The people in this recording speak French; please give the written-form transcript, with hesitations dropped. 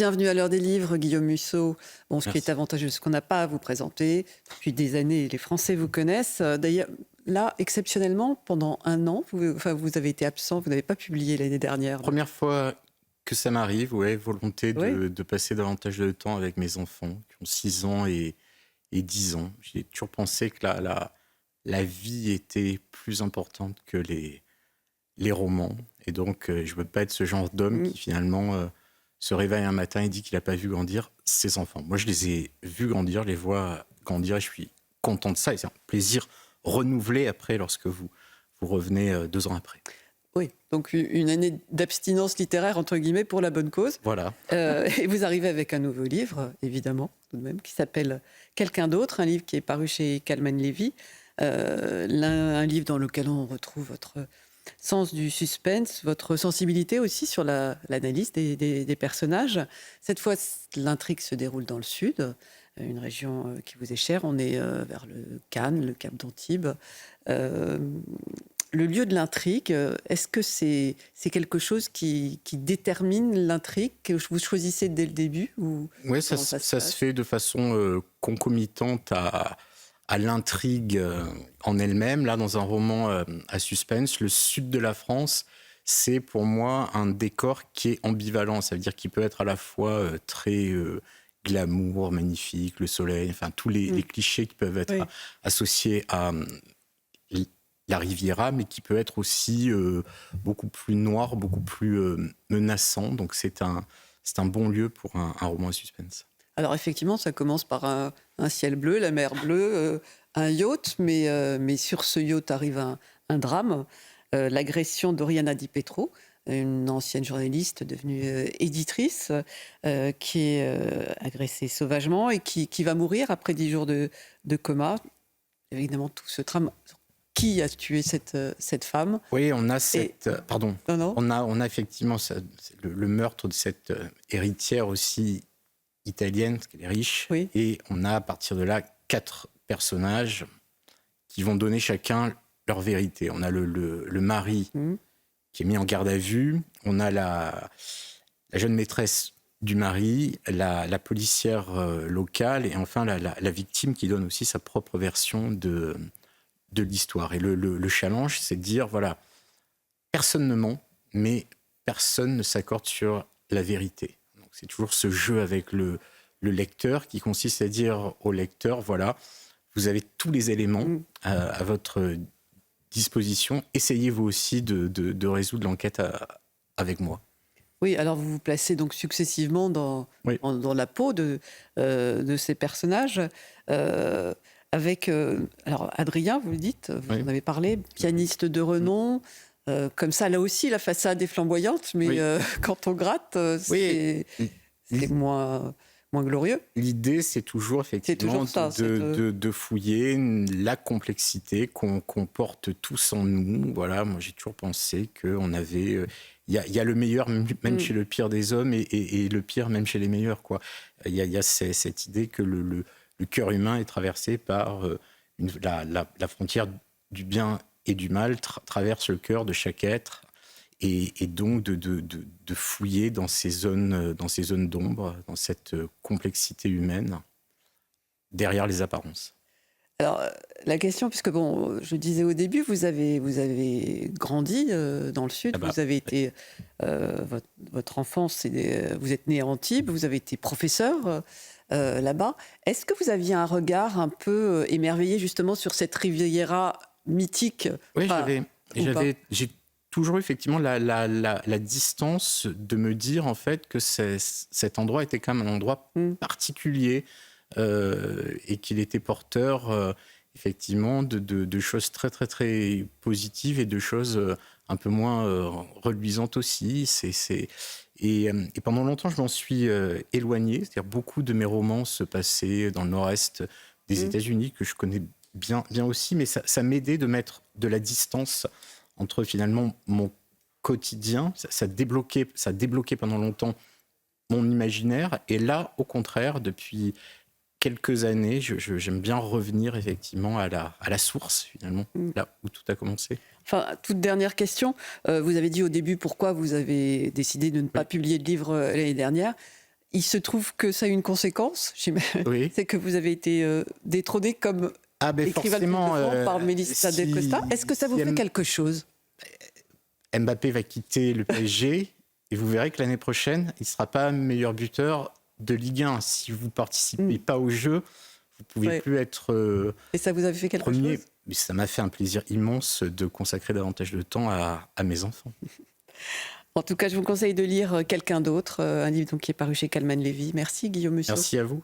Bienvenue à l'heure des livres, Guillaume Musso. Bon, ce qui est avantageux, c'est qu'on n'a pas à vous présenter. Depuis des années, les Français vous connaissent. D'ailleurs, là, exceptionnellement, pendant un an, vous avez été absent, vous n'avez pas publié l'année dernière. Première fois que ça m'arrive, volonté Oui. de passer davantage de temps avec mes enfants qui ont 6 ans et 10 ans. J'ai toujours pensé que la vie était plus importante que les romans. Et donc, je ne veux pas être ce genre d'homme qui finalement se réveille un matin et dit qu'il n'a pas vu grandir ses enfants. Moi, je les ai vus grandir, je les vois grandir et je suis content de ça. Et c'est un plaisir renouvelé après lorsque vous revenez 2 ans après. Oui, donc une année d'abstinence littéraire, entre guillemets, pour la bonne cause. Voilà. Et vous arrivez avec un nouveau livre, évidemment, tout de même, qui s'appelle « Quelqu'un d'autre », un livre qui est paru chez Calman Levy, un livre dans lequel on retrouve votre sens du suspense, votre sensibilité aussi sur l'analyse des personnages. Cette fois, l'intrigue se déroule dans le sud, une région qui vous est chère. On est vers le Cannes, le Cap d'Antibes. Le lieu de l'intrigue, est-ce que c'est quelque chose qui détermine l'intrigue, que vous choisissez dès le début Oui, ça se fait de façon concomitante à l'intrigue en elle-même. Là, dans un roman à suspense, le sud de la France, c'est pour moi un décor qui est ambivalent. Ça veut dire qu'il peut être à la fois très glamour, magnifique, le soleil, enfin tous les clichés qui peuvent être associés à la Riviera, mais qui peut être aussi beaucoup plus noir, beaucoup plus menaçant. Donc c'est un bon lieu pour un roman à suspense. Alors effectivement, ça commence par un ciel bleu, la mer bleue, un yacht, mais sur ce yacht arrive un drame, l'agression d'Oriana Di Petro, une ancienne journaliste devenue éditrice, qui est agressée sauvagement et qui va mourir après 10 jours de coma. Évidemment, tout ce drame. Qui a tué cette femme? Oui, on a cette... pardon. Non. On a effectivement le meurtre de cette héritière aussi italienne, parce qu'elle est riche. Oui. Et on a à partir de là 4 personnages qui vont donner chacun leur vérité. On a le mari qui est mis en garde à vue. On a la jeune maîtresse du mari, la policière locale et enfin la victime qui donne aussi sa propre version de l'histoire. Et le challenge, c'est de dire, voilà, personne ne ment, mais personne ne s'accorde sur la vérité. Donc, c'est toujours ce jeu avec le lecteur qui consiste à dire au lecteur, voilà, vous avez tous les éléments à votre disposition. Essayez vous aussi de résoudre l'enquête avec moi. Oui, alors vous vous placez donc successivement dans la peau de ces personnages. Avec alors Adrien, vous le dites, vous en avez parlé, pianiste de renom. Comme ça, là aussi, la façade est flamboyante, mais quand on gratte, c'est moins glorieux. L'idée, c'est toujours effectivement de fouiller la complexité qu'on porte tous en nous. Voilà, moi j'ai toujours pensé qu'on avait... Il y a le meilleur même chez le pire des hommes et le pire même chez les meilleurs, quoi. Il y a cette idée que le cœur humain est traversé par la frontière du bien et du mal, traverse le cœur de chaque être. Et donc de fouiller dans ces zones d'ombre, dans cette complexité humaine, derrière les apparences. Alors, la question, puisque bon, je disais au début, vous avez grandi dans le Sud, vous avez été, votre enfance, vous êtes né à Antibes, vous avez été professeur là-bas. Est-ce que vous aviez un regard un peu émerveillé justement sur cette Riviera mythique? Oui, j'ai toujours eu effectivement la distance de me dire en fait que cet endroit était quand même un endroit particulier et qu'il était porteur effectivement de choses très très très positives et de choses un peu moins reluisantes aussi. Et pendant longtemps, je m'en suis éloigné. C'est-à-dire beaucoup de mes romans se passaient dans le nord-est des États-Unis, que je connais bien aussi, mais ça m'aidait de mettre de la distance entre finalement mon quotidien. Ça débloquait pendant longtemps mon imaginaire. Et là, au contraire, depuis quelques années, j'aime bien revenir effectivement à la source, finalement, là où tout a commencé. Enfin, toute dernière question. Vous avez dit au début pourquoi vous avez décidé de ne pas publier de livre l'année dernière. il se trouve que ça a une conséquence. Oui. C'est que vous avez été détrôné comme écrivain de film par Mélissa Del Costa. Est-ce que ça vous fait quelque chose? Mbappé va quitter le PSG et vous verrez que l'année prochaine, il ne sera pas meilleur buteur de Ligue 1. Si vous ne participez pas au jeu, vous ne pouvez plus être et ça vous avait fait quelque premier. chose? Mais ça m'a fait un plaisir immense de consacrer davantage de temps à mes enfants. En tout cas, je vous conseille de lire Quelqu'un d'autre, un livre donc qui est paru chez Calman Lévy. Merci Guillaume Musso. Merci à vous.